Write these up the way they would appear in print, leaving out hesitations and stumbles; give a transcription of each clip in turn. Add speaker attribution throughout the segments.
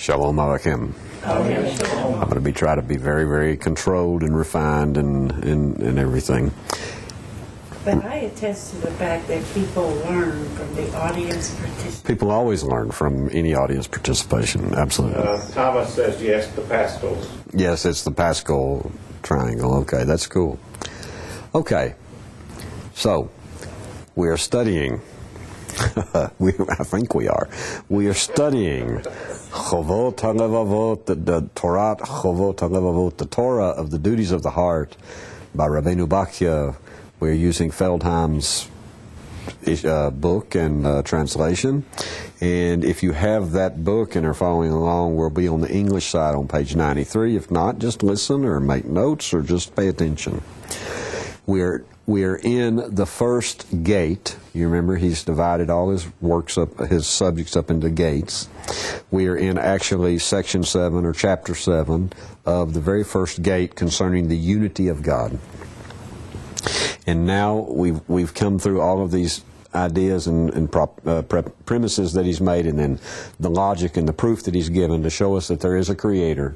Speaker 1: Shalom Aleichem. I'm going to try to be very, very controlled and refined and everything.
Speaker 2: But I attest to the fact that people learn from the audience participation.
Speaker 1: People always learn from any audience participation, absolutely.
Speaker 3: Thomas says yes, the Pascals.
Speaker 1: Yes, it's the Pascal triangle. Okay, that's cool. Okay, so we are studying. I think we are. We are studying Chovot HaLevavot, the Torah Chovot HaLevavot, the Torah of the duties of the heart, by Rabeinu Bachya. We're using Feldheim's book and translation. And if you have that book and are following along, we'll be on the English side on page 93. If not, just listen or make notes or just pay attention. We are in the first gate. You remember he's divided all his works up, his subjects up into gates. We are in actually section 7 or chapter 7 of the very first gate concerning the unity of God. And now we've come through all of these ideas and premises that he's made, and then the logic and the proof that he's given to show us that there is a creator.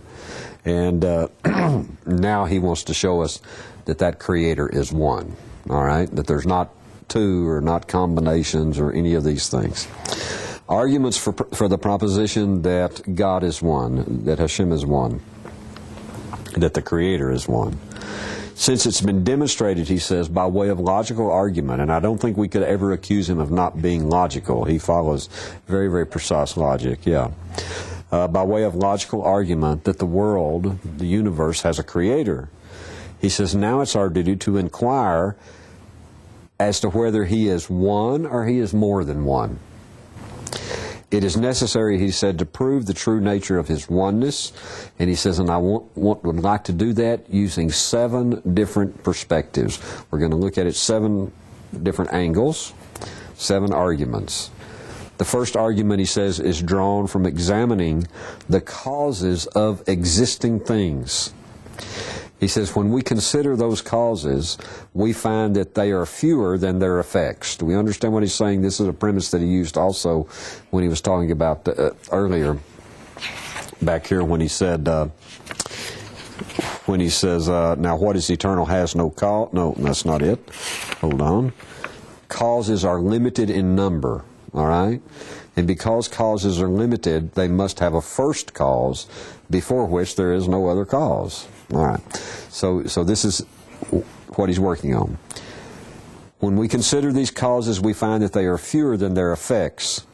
Speaker 1: And now he wants to show us that creator is one. All right? That there's not two or not combinations or any of these things. Arguments for the proposition that God is one, that HaShem is one, that the creator is one. Since it's been demonstrated, he says, by way of logical argument, and I don't think we could ever accuse him of not being logical. He follows very, very precise logic, yeah. By way of logical argument that the world, the universe, has a creator. He says, now it's our duty to inquire as to whether he is one or he is more than one. It is necessary, he said, to prove the true nature of his oneness. And he says, and I would like to do that using 7 different perspectives. We're going to look at it 7 different angles, 7 arguments. The first argument, he says, is drawn from examining the causes of existing things. He says, when we consider those causes, we find that they are fewer than their effects. Do we understand what he's saying? This is a premise that he used also when he was talking about earlier, back here when he said, when he says, now what is eternal has no cause. No, that's not it. Hold on. Causes are limited in number, all right? And because causes are limited, they must have a first cause before which there is no other cause. All right. So this is what he's working on. When we consider these causes, we find that they are fewer than their effects.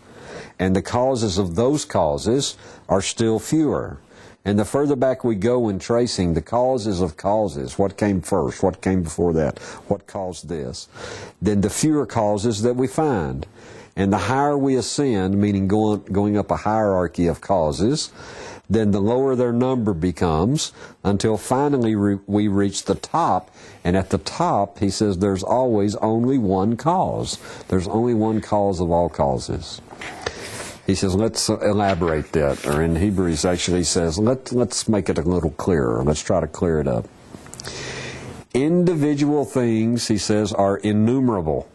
Speaker 1: And the causes of those causes are still fewer. And the further back we go in tracing the causes of causes, what came first, what came before that, what caused this, then the fewer causes that we find. And the higher we ascend, meaning going up a hierarchy of causes, then the lower their number becomes until finally we reach the top. And at the top, he says, there's always only one cause. There's only one cause of all causes. He says, let's elaborate that. Or in Hebrews, actually, he says, let's make it a little clearer. Let's try to clear it up. Individual things, he says, are innumerable.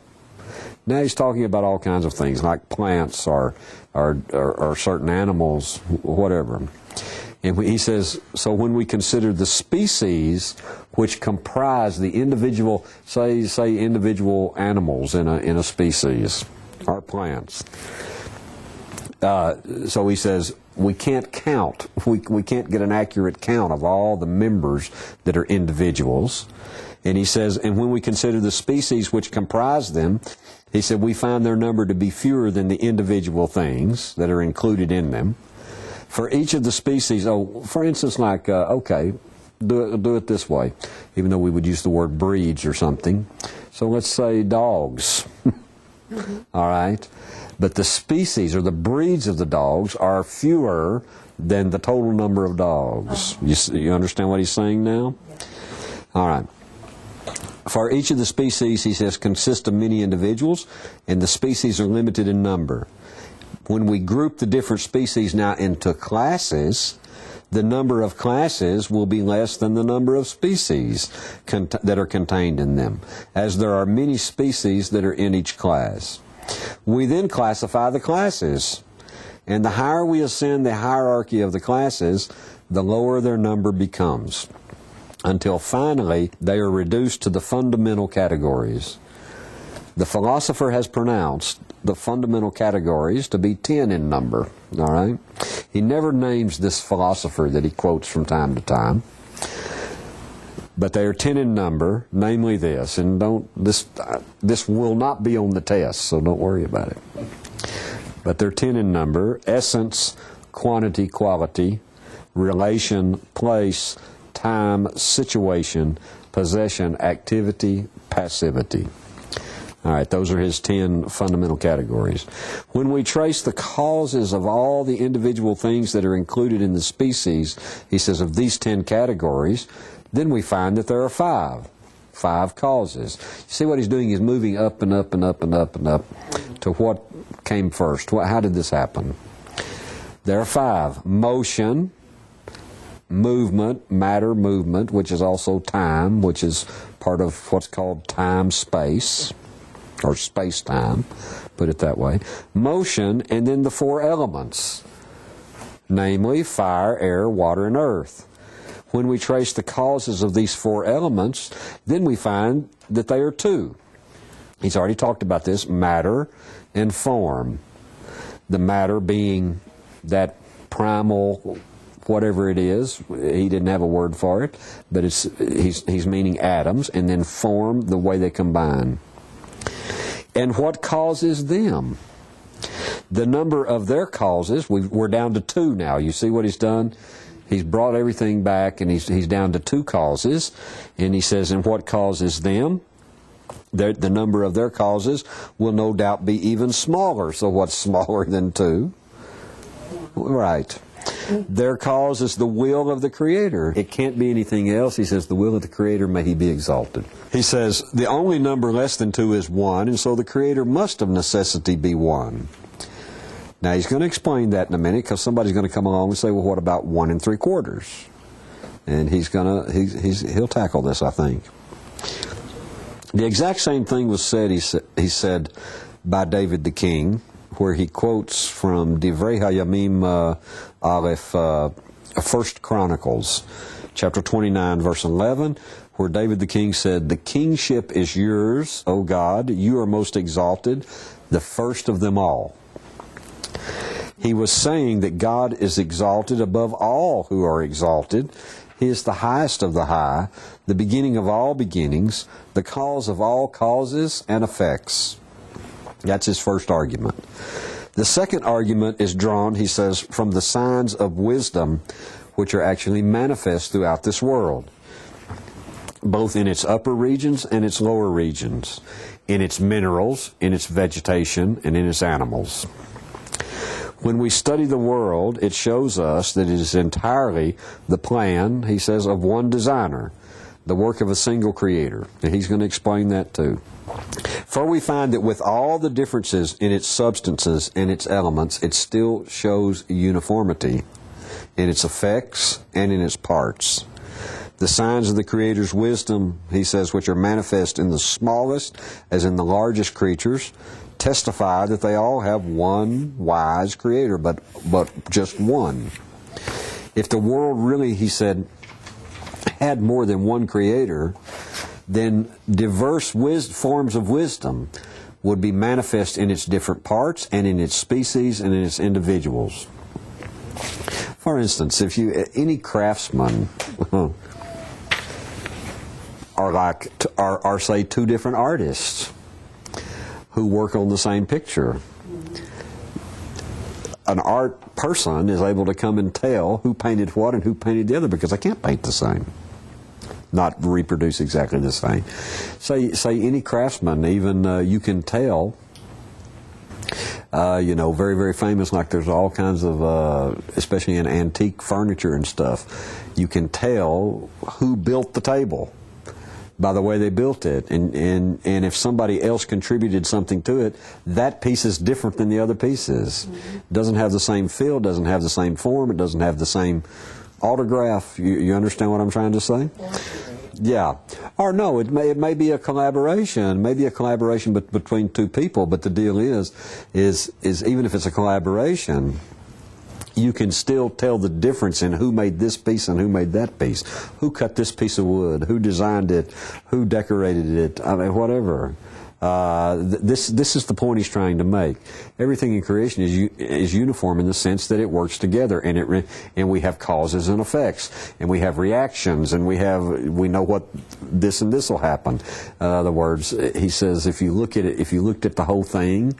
Speaker 1: Now he's talking about all kinds of things, like plants or certain animals, whatever. And he says, so when we consider the species which comprise the individual, say individual animals in a species, or plants. So he says, we can't count. We can't get an accurate count of all the members that are individuals. And he says, and when we consider the species which comprise them, he said, we find their number to be fewer than the individual things that are included in them. For each of the species, for instance, like, okay, do it this way, even though we would use the word breeds or something. So let's say dogs, all right? But the species or the breeds of the dogs are fewer than the total number of dogs. You understand what he's saying now? All right. For each of the species, he says, consists of many individuals, and the species are limited in number. When we group the different species now into classes, the number of classes will be less than the number of species that are contained in them, as there are many species that are in each class. We then classify the classes. And the higher we ascend the hierarchy of the classes, the lower their number becomes, until finally they are reduced to the fundamental categories. The philosopher has pronounced the fundamental categories to be 10 in number. All right? He never names this philosopher that he quotes from time to time. But they are 10 in number, namely this. And this will not be on the test, so don't worry about it. But they're 10 in number: essence, quantity, quality, relation, place, time, situation, possession, activity, passivity. All right, those are his 10 fundamental categories. When we trace the causes of all the individual things that are included in the species, he says, of these 10 categories, then we find that there are 5 causes. You see what he's doing? He's moving up and up and up and up and up to what came first. How did this happen? There are 5. Motion, movement, matter, movement, which is also time, which is part of what's called time-space, or space-time, put it that way. Motion, and then the 4 elements, namely fire, air, water, and earth. When we trace the causes of these 4 elements, then we find that they are 2. He's already talked about this: matter and form. The matter being that primal, whatever it is, he didn't have a word for it, but he's meaning atoms, and then form, the way they combine. And what causes them? The number of their causes, we're down to 2 now. You see what he's done? He's brought everything back, and he's down to 2 causes. And he says, and what causes them? The number of their causes will no doubt be even smaller. So what's smaller than 2? Right. Their cause is the will of the Creator. It can't be anything else. He says, the will of the Creator, may He be exalted. He says, the only number less than 2 is 1, and so the Creator must of necessity be 1. Now, he's going to explain that in a minute, because somebody's going to come along and say, well, what about 1 3/4? And he'll tackle this, I think. The exact same thing was said, he said, by David the king, where he quotes from Divrei Hayamim Aleph, 1 Chronicles, chapter 29, verse 11, where David the king said, the kingship is yours, O God, you are most exalted, the first of them all. He was saying that God is exalted above all who are exalted. He is the highest of the high, the beginning of all beginnings, the cause of all causes and effects. That's his first argument. The second argument is drawn, he says, from the signs of wisdom, which are actually manifest throughout this world, both in its upper regions and its lower regions, in its minerals, in its vegetation, and in its animals. When we study the world, it shows us that it is entirely the plan, he says, of one designer, the work of a single creator. And he's going to explain that too. For we find that with all the differences in its substances and its elements, it still shows uniformity in its effects and in its parts. The signs of the Creator's wisdom, he says, which are manifest in the smallest as in the largest creatures, testify that they all have one wise Creator, but just one. If the world really, he said, had more than one Creator, then diverse forms of wisdom would be manifest in its different parts and in its species and in its individuals. For instance, if any craftsman are say 2 different artists who work on the same picture, an art person is able to come and tell who painted what and who painted the other, because they can't paint the same, not reproduce exactly the same. Say any craftsman, even you can tell, very, very famous, like there's all kinds of, especially in antique furniture and stuff, you can tell who built the table by the way they built it. And if somebody else contributed something to it, that piece is different than the other pieces. It doesn't have the same feel, doesn't have the same form, it doesn't have the same autograph. You understand what I'm trying to say? Yeah. Or no, it may be a collaboration, between 2 people, but the deal is even if it's a collaboration, you can still tell the difference in who made this piece and who made that piece. Who cut this piece of wood? Who designed it? Who decorated it? I mean, whatever. This is the point he's trying to make. Everything in creation is uniform in the sense that it works together, and we have causes and effects, and we have reactions, and we know what this and this will happen. In other words, he says if you look at it, if you looked at the whole thing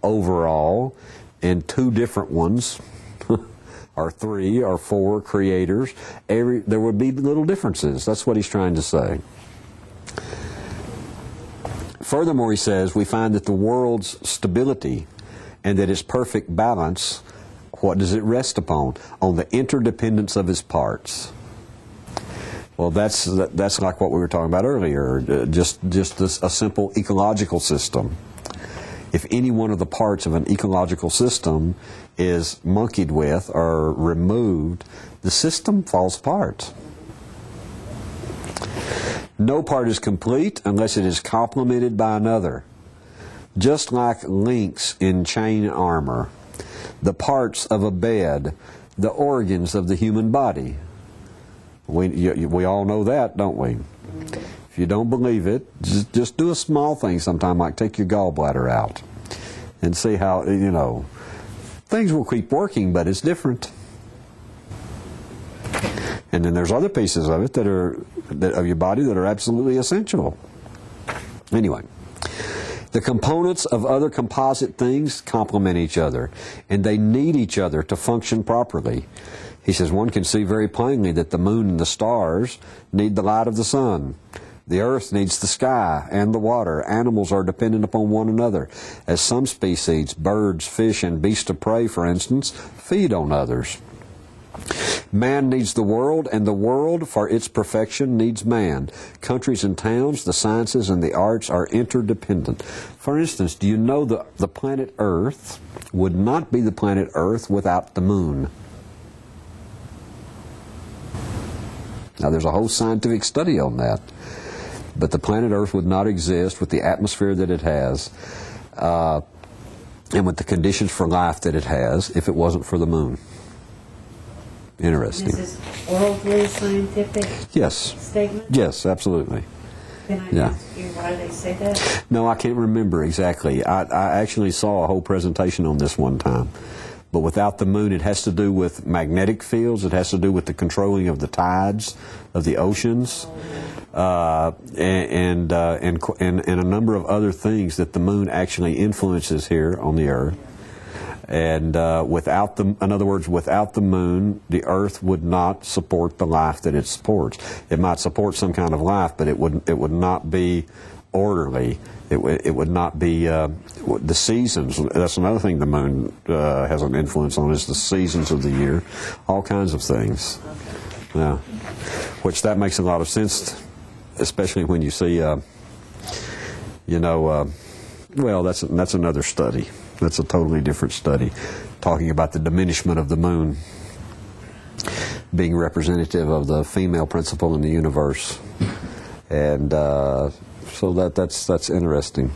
Speaker 1: overall, and two different ones, or three or four creators, there would be little differences. That's what he's trying to say. Furthermore, he says, we find that the world's stability and that its perfect balance, what does it rest upon? On the interdependence of its parts. Well, that's like what we were talking about earlier, just a simple ecological system. If any one of the parts of an ecological system is monkeyed with or removed, the system falls apart. No part is complete unless it is complemented by another. Just like links in chain armor, the parts of a bed, the organs of the human body. We all know that, don't we? If you don't believe it, just do a small thing sometime, like take your gallbladder out and see how, things will keep working, but it's different. And then there's other pieces of it of your body that are absolutely essential. Anyway, the components of other composite things complement each other, and they need each other to function properly. He says one can see very plainly that the moon and the stars need the light of the sun. The earth needs the sky and the water. Animals are dependent upon one another, as some species, birds, fish, and beasts of prey, for instance, feed on others. Man needs the world, and the world, for its perfection, needs man. Countries and towns, the sciences and the arts are interdependent. For instance, do you know the planet Earth would not be the planet Earth without the moon? Now, there's a whole scientific study on that. But the planet Earth would not exist with the atmosphere that it has and with the conditions for life that it has if it wasn't for the moon. Interesting.
Speaker 2: Is this worldly scientific statement?
Speaker 1: Yes, absolutely.
Speaker 2: Can I ask you why they say that?
Speaker 1: No, I can't remember exactly. I actually saw a whole presentation on this one time. But without the moon, it has to do with magnetic fields. It has to do with the controlling of the tides of the oceans, and a number of other things that the moon actually influences here on the Earth. And in other words, without the moon, the Earth would not support the life that it supports. It might support some kind of life, but it would not be orderly. It would not be the seasons. That's another thing the moon has an influence on, is the seasons of the year, all kinds of things. Yeah, which that makes a lot of sense, especially when you see, well, that's another study. That's a totally different study, talking about the diminishment of the moon being representative of the female principle in the universe, and so that's interesting.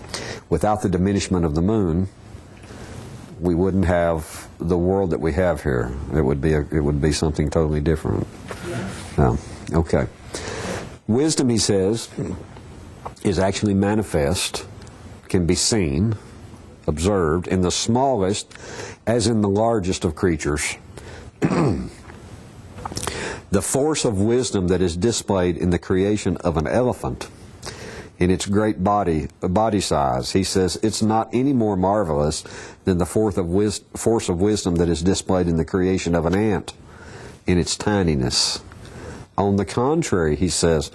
Speaker 1: Without the diminishment of the moon, we wouldn't have the world that we have here. It would be something totally different. Yeah. Okay. Wisdom, he says, is actually manifest, can be seen, observed in the smallest as in the largest of creatures. The force of wisdom that is displayed in the creation of an elephant, in its great body size, he says, it's not any more marvelous than the force of wisdom that is displayed in the creation of an ant, in its tininess. On the contrary, he says,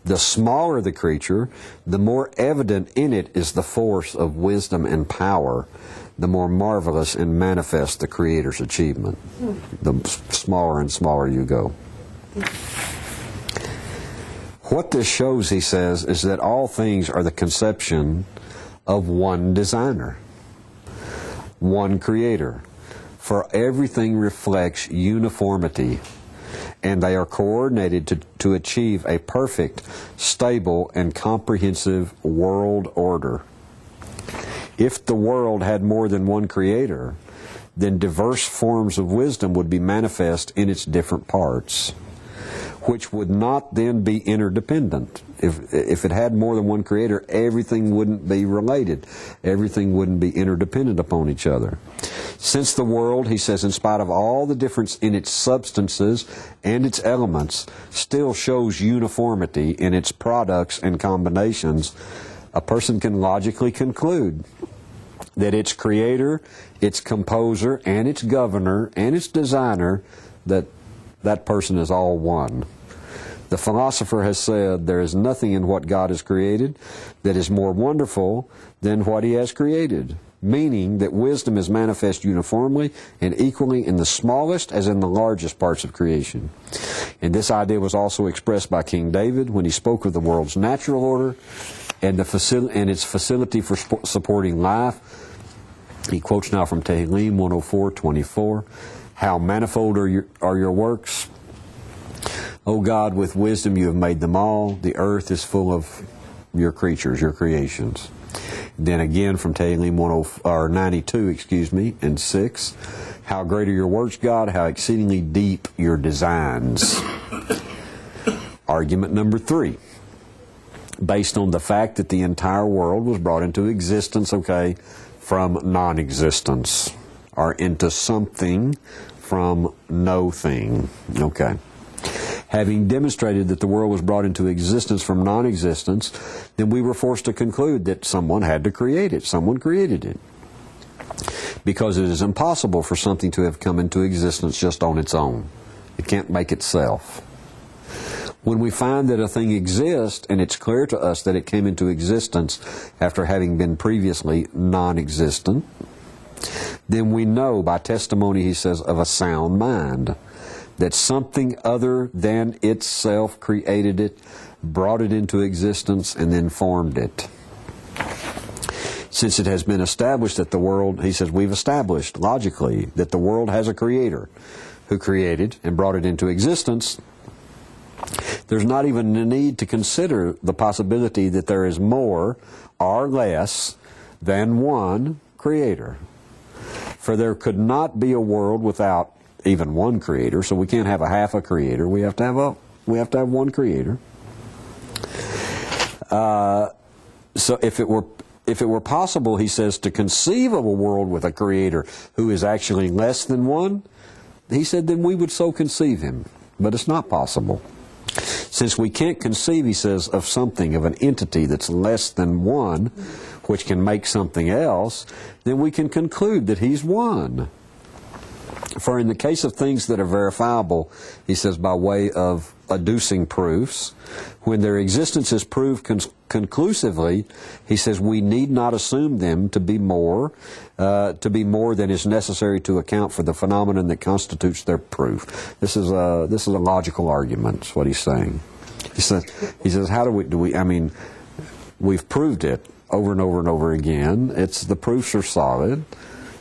Speaker 1: the smaller the creature, the more evident in it is the force of wisdom and power, the more marvelous and manifest the Creator's achievement. The smaller and smaller you go. What this shows, he says, is that all things are the conception of one designer, one creator. For everything reflects uniformity, and they are coordinated to achieve a perfect, stable, and comprehensive world order. If the world had more than one creator, then diverse forms of wisdom would be manifest in its different parts, which would not then be interdependent. If it had more than one creator, everything wouldn't be related. Everything wouldn't be interdependent upon each other. Since the world, he says, in spite of all the difference in its substances and its elements, still shows uniformity in its products and combinations, a person can logically conclude that its creator, its composer, and its governor, and its designer, that person is all one. The philosopher has said there is nothing in what God has created that is more wonderful than what he has created, meaning that wisdom is manifest uniformly and equally in the smallest as in the largest parts of creation. And this idea was also expressed by King David when he spoke of the world's natural order and its facility for supporting life. He quotes now from Tehillim 104:24, "How manifold are your works! O God, with wisdom you have made them all. The earth is full of your creatures, your creations." Then again from Tehillim 92, and 6, "How great are your works, God! How exceedingly deep your designs." Argument number 3. Based on the fact that the entire world was brought into existence, from non-existence, or into something from no thing, Having demonstrated that the world was brought into existence from non-existence, then we were forced to conclude that someone had to create it. Someone created it. Because it is impossible for something to have come into existence just on its own. It can't make itself. When we find that a thing exists, and it's clear to us that it came into existence after having been previously non-existent, then we know by testimony, he says, of a sound mind, that something other than itself created it, brought it into existence, and then formed it. Since it has been established that the world, he says, we've established logically that the world has a creator who created and brought it into existence, there's not even a need to consider the possibility that there is more or less than one creator. For there could not be a world without even one creator, so we can't have a half a creator. We have to have one creator. So if it were possible, he says, to conceive of a world with a creator who is actually less than one, he said, then we would so conceive him. But it's not possible. Since we can't conceive, he says, of something, of an entity that's less than one, which can make something else, then we can conclude that he's one. For in the case of things that are verifiable, he says, by way of adducing proofs, when their existence is proved conclusively, he says, we need not assume them to be more than is necessary to account for the phenomenon that constitutes their proof. This is a logical argument, is what he's saying. He says, how do we, I mean, we've proved it over and over and over again. The proofs are solid,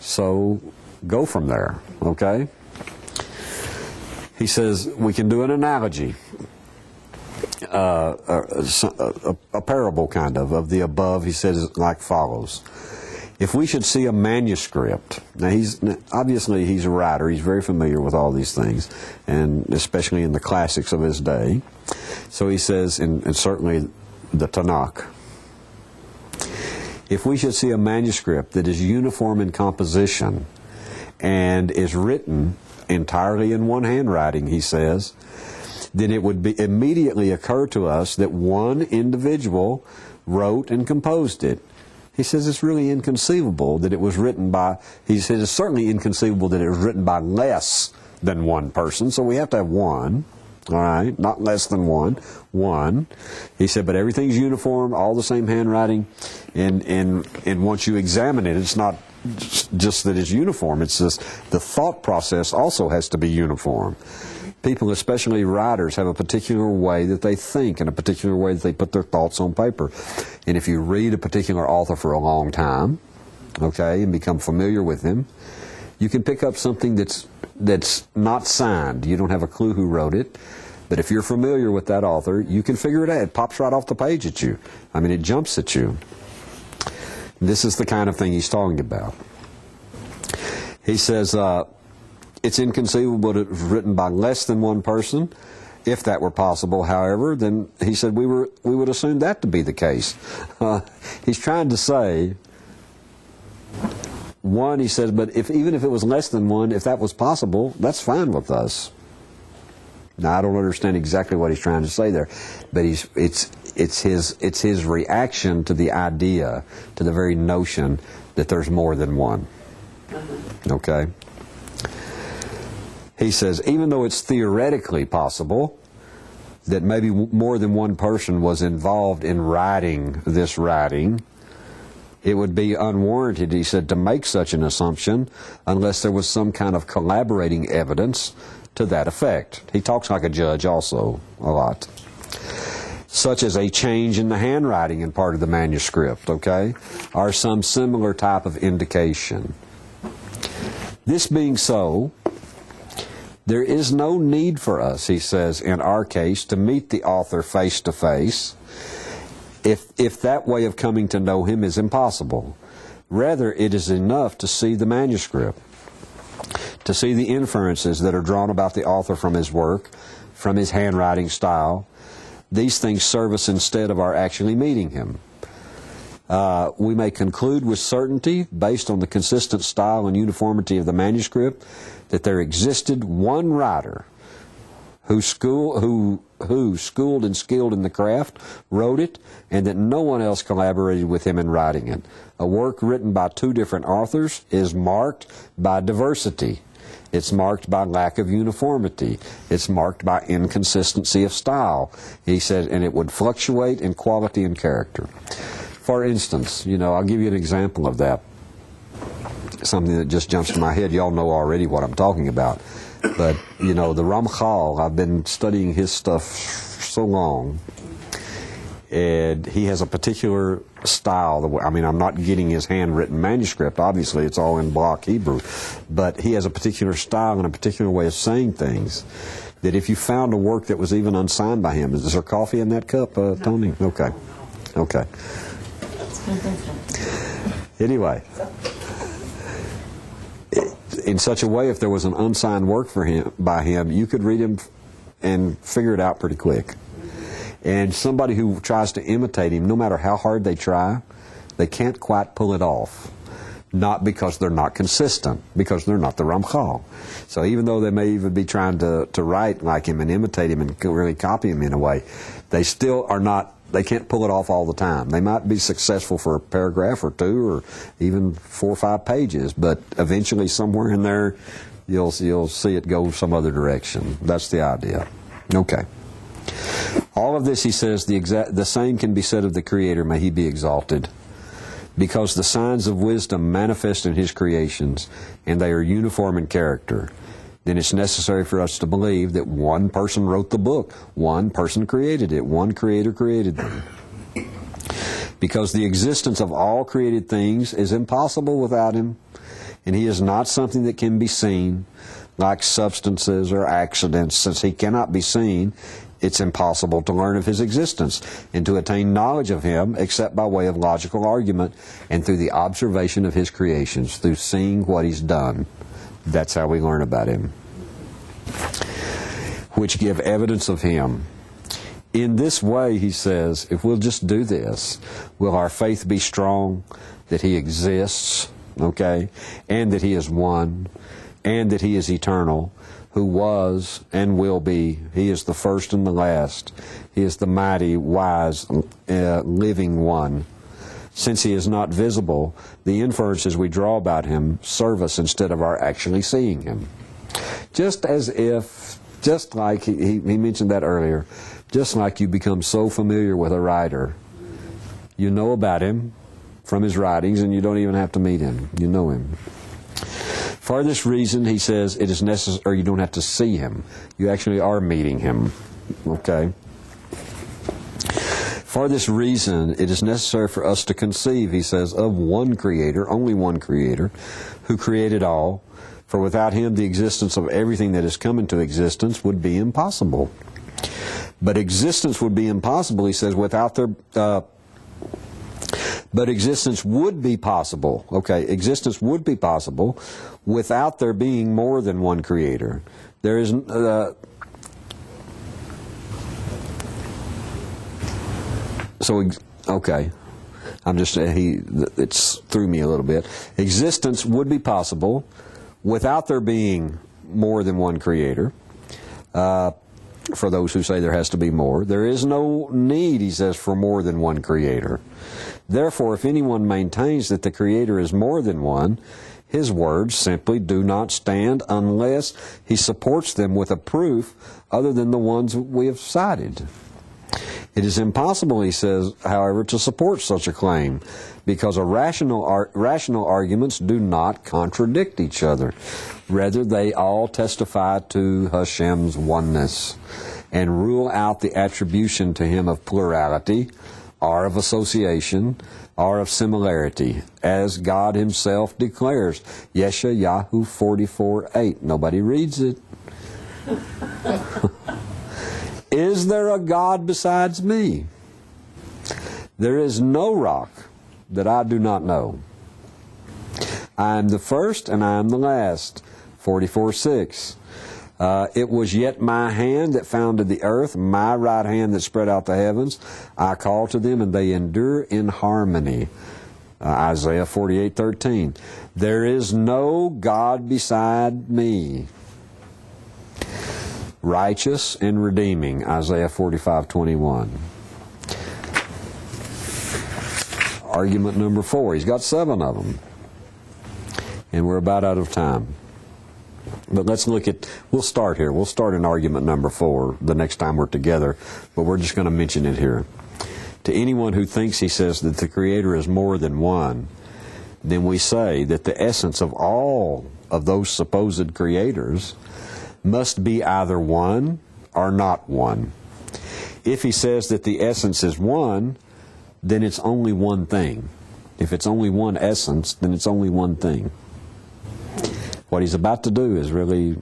Speaker 1: so go from there, okay? He says, we can do an analogy, a parable kind of the above. He says like follows. If we should see a manuscript, now obviously he's a writer, he's very familiar with all these things, and especially in the classics of his day. So he says, and certainly the Tanakh, if we should see a manuscript that is uniform in composition and is written entirely in one handwriting, he says, then it would immediately occur to us that one individual wrote and composed it. He says it's really inconceivable that it was written by, he says it's certainly inconceivable that it was written by less than one person, so we have to have one, all right, not less than one. He said, but everything's uniform, all the same handwriting, and once you examine it, it's not just that it's uniform, it's just the thought process also has to be uniform. People, especially writers, have a particular way that they think and a particular way that they put their thoughts on paper. And if you read a particular author for a long time, okay, and become familiar with him, you can pick up something that's not signed. You don't have a clue who wrote it. But if you're familiar with that author, you can figure it out. It pops right off the page at you. I mean, it jumps at you. This is the kind of thing he's talking about. He says, it's inconceivable that it was written by less than one person. If that were possible, however, then he said we would assume that to be the case. He's trying to say, one, he says, but even if it was less than one, if that was possible, that's fine with us. Now, I don't understand exactly what he's trying to say there, but it's his reaction to the idea, to the very notion that there's more than one. Okay? He says, even though it's theoretically possible that maybe more than one person was involved in writing this writing, it would be unwarranted, he said, to make such an assumption unless there was some kind of collaborating evidence to that effect. He talks like a judge also a lot. Such as a change in the handwriting in part of the manuscript, okay, or some similar type of indication. This being so, there is no need for us, he says, in our case, to meet the author face to face, if that way of coming to know him is impossible. Rather, it is enough to see the manuscript, to see the inferences that are drawn about the author from his work, from his handwriting style. These things serve us instead of our actually meeting him. We may conclude with certainty, based on the consistent style and uniformity of the manuscript, that there existed one writer who schooled and skilled in the craft, wrote it, and that no one else collaborated with him in writing it. A work written by two different authors is marked by diversity. It's marked by lack of uniformity. It's marked by inconsistency of style. He said, and it would fluctuate in quality and character. For instance, I'll give you an example of that. Something that just jumps to my head. Y'all know already what I'm talking about. But, the Ramchal, I've been studying his stuff so long, and he has a particular style. I mean, I'm not getting his handwritten manuscript. Obviously, it's all in block Hebrew. But he has a particular style and a particular way of saying things that if you found a work that was even unsigned by him, is there coffee in that cup, Tony? Okay. Okay. Anyway, in such a way, if there was an unsigned work by him, you could read him and figure it out pretty quick. And somebody who tries to imitate him, no matter how hard they try, they can't quite pull it off. Not because they're not consistent, because they're not the Ramchal. So even though they may even be trying to write like him and imitate him and really copy him in a way, they still are not. They can't pull it off all the time. They might be successful for a paragraph or two or even 4 or 5 pages, but eventually somewhere in there you'll see it go some other direction. That's the idea. Okay. All of this, he says, the same can be said of the Creator, may He be exalted, because the signs of wisdom manifest in His creations, and they are uniform in character. Then it's necessary for us to believe that one person wrote the book, one person created it, one Creator created them. Because the existence of all created things is impossible without Him, and He is not something that can be seen, like substances or accidents. Since He cannot be seen, it's impossible to learn of His existence and to attain knowledge of Him except by way of logical argument and through the observation of His creations, through seeing what He's done. That's how we learn about Him, which give evidence of Him. In this way, he says, if we'll just do this, will our faith be strong that He exists, okay, and that He is one, and that He is eternal, who was and will be. He is the first and the last. He is the mighty, wise, living one. Since He is not visible, the inferences we draw about Him serve us instead of our actually seeing Him. Just like he mentioned that earlier, just like you become so familiar with a writer, you know about him from his writings and you don't even have to meet him. You know him. For this reason, he says, it is necessary, or you don't have to see him. You actually are meeting him. Okay? For this reason, it is necessary for us to conceive, he says, of one Creator, only one Creator, who created all. For without Him, the existence of everything that has come into existence would be impossible. But existence would be impossible, he says, without there But existence would be possible. Okay, existence would be possible without there being more than one creator. There is okay. It's threw me a little bit. Existence would be possible without there being more than one creator. For those who say there has to be more, there is no need, he says, for more than one creator. Therefore, if anyone maintains that the creator is more than one, his words simply do not stand unless he supports them with a proof other than the ones we have cited. It is impossible, he says, however, to support such a claim, because rational arguments do not contradict each other. Rather, they all testify to HaShem's oneness and rule out the attribution to him of plurality, or of association, or of similarity, as God himself declares. Yeshayahu 44:8. Nobody reads it. Is there a God besides me? There is no rock that I do not know. I am the first and I am the last. 44:6. It was yet my hand that founded the earth, my right hand that spread out the heavens. I call to them and they endure in harmony. Isaiah 48:13. There is no God beside me. Righteous and redeeming. Isaiah 45:21. Argument number 4. He's got 7 of them. And we're about out of time. But we'll start here. We'll start in argument number 4 the next time we're together, but we're just going to mention it here. To anyone who thinks, he says, that the Creator is more than one, then we say that the essence of all of those supposed creators must be either one or not one. If he says that the essence is one, then it's only one thing. If it's only one essence, then it's only one thing. What he's about to do is really,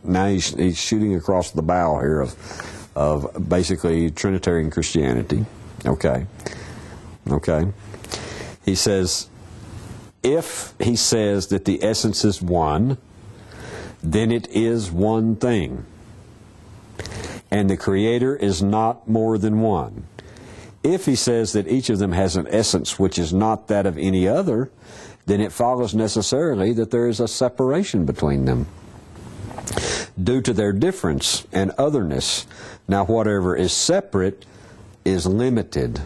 Speaker 1: now he's shooting across the bow here of basically Trinitarian Christianity. Okay. He says, if he says that the essence is one, then it is one thing. And the Creator is not more than one. If he says that each of them has an essence which is not that of any other, then it follows necessarily that there is a separation between them due to their difference and otherness. Now, whatever is separate is limited,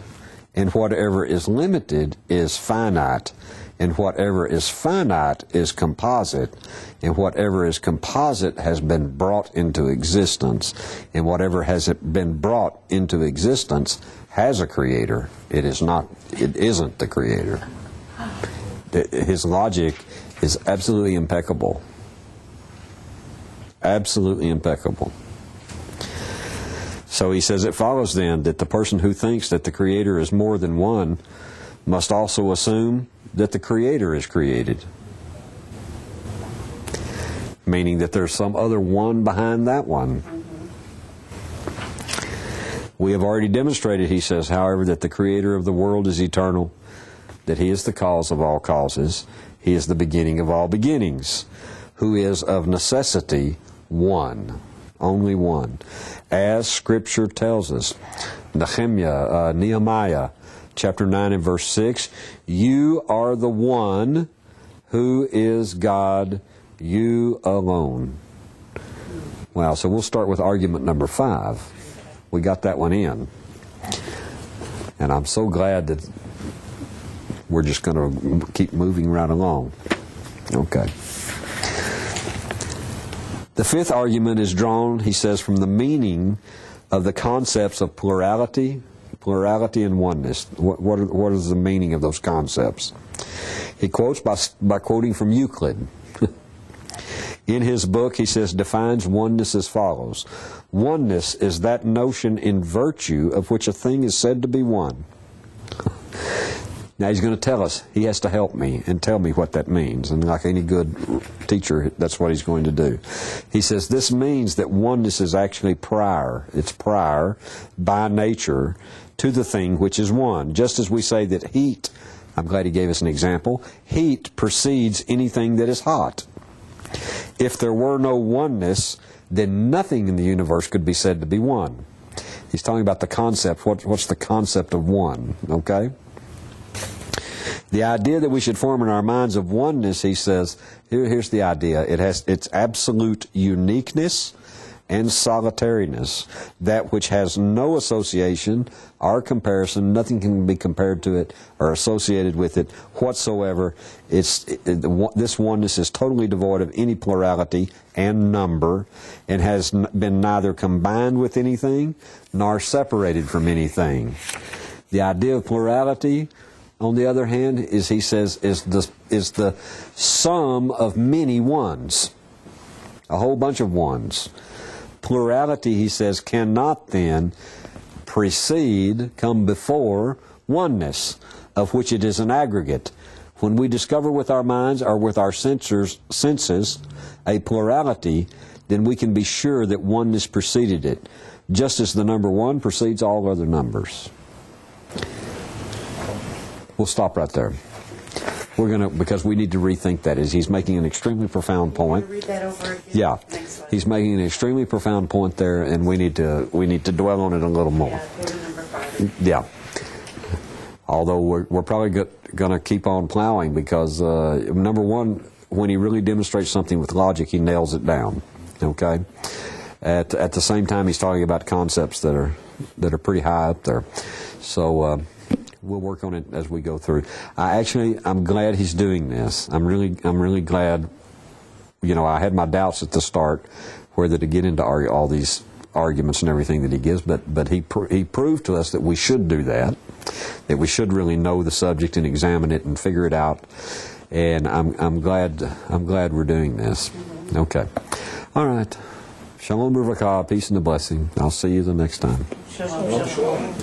Speaker 1: and whatever is limited is finite, and whatever is finite is composite, and whatever is composite has been brought into existence, and whatever has been brought into existence has a creator. It isn't the Creator. His logic is absolutely impeccable. Absolutely impeccable. So he says, it follows then that the person who thinks that the Creator is more than one must also assume that the Creator is created. Meaning that there's some other one behind that one. We have already demonstrated, he says, however, that the Creator of the world is eternal, that he is the cause of all causes, he is the beginning of all beginnings, who is of necessity one, only one. As Scripture tells us, Nehemiah chapter 9 and verse 6, you are the one who is God, you alone. Wow, so we'll start with argument number 5. We got that one in. And I'm so glad that we're just going to keep moving right along. Okay. The 5th argument is drawn, he says, from the meaning of the concepts of plurality and oneness. What is the meaning of those concepts? He quotes by quoting from Euclid. In his book, he says, defines oneness as follows. Oneness is that notion in virtue of which a thing is said to be one. Now he's going to tell us, he has to help me and tell me what that means. And like any good teacher, that's what he's going to do. He says, this means that oneness is actually prior. It's prior by nature to the thing which is one. Just as we say that heat, I'm glad he gave us an example, heat precedes anything that is hot. If there were no oneness, then nothing in the universe could be said to be one. He's talking about the concept. What's the concept of one? Okay? The idea that we should form in our minds of oneness, he says, here's the idea. It has its absolute uniqueness and solitariness, that which has no association or comparison, nothing can be compared to it or associated with it whatsoever. This oneness is totally devoid of any plurality and number, and has been neither combined with anything nor separated from anything. The idea of plurality, on the other hand, is, he says, is the sum of many ones, a whole bunch of ones. Plurality, he says, cannot then come before oneness, of which it is an aggregate. When we discover with our minds or with our senses a plurality, then we can be sure that oneness preceded it, just as the number one precedes all other numbers. We'll stop right there. Because we need to rethink that. He's making an extremely profound point.
Speaker 2: Read that over again.
Speaker 1: Yeah,
Speaker 2: Next slide.
Speaker 1: he's making an extremely profound point there, and we need to dwell on it a little more.
Speaker 2: Yeah, go to number 5.
Speaker 1: Yeah. Although we're probably going to keep on plowing, because number one, when he really demonstrates something with logic, he nails it down. Okay. At the same time, he's talking about concepts that are pretty high up there. So. We'll work on it as we go through. I'm glad he's doing this. I'm really glad. You know, I had my doubts at the start whether to get into all these arguments and everything that he gives, but he proved to us that we should do that we should really know the subject and examine it and figure it out. And I'm glad we're doing this. Okay. All right. Shalom Uvracha, peace and a blessing. I'll see you the next time.
Speaker 2: Shalom.